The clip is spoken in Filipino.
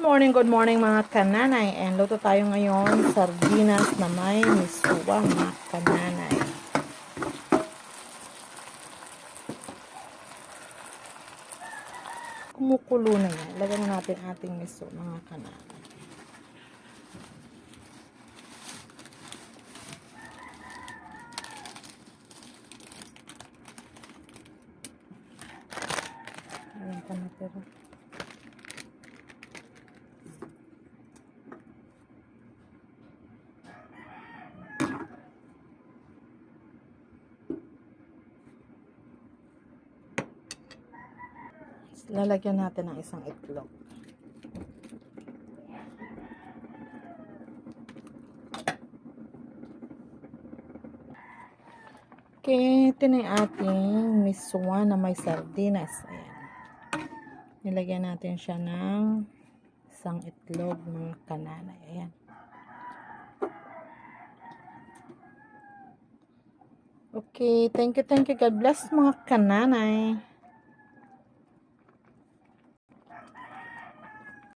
good morning mga kananay. And luto tayo ngayon, sardinas na may misuwa mga kananay. Kumukulo na yan. Lagyan na natin ating miso mga kananay. Ayan pa natira. Lalagyan natin ng isang itlog. Okay, ito na yung ating miswa na may sardinas. Ayan. Nilagyan natin siya ng isang itlog mga kananay. Ayan. Okay, thank you. God bless mga kananay.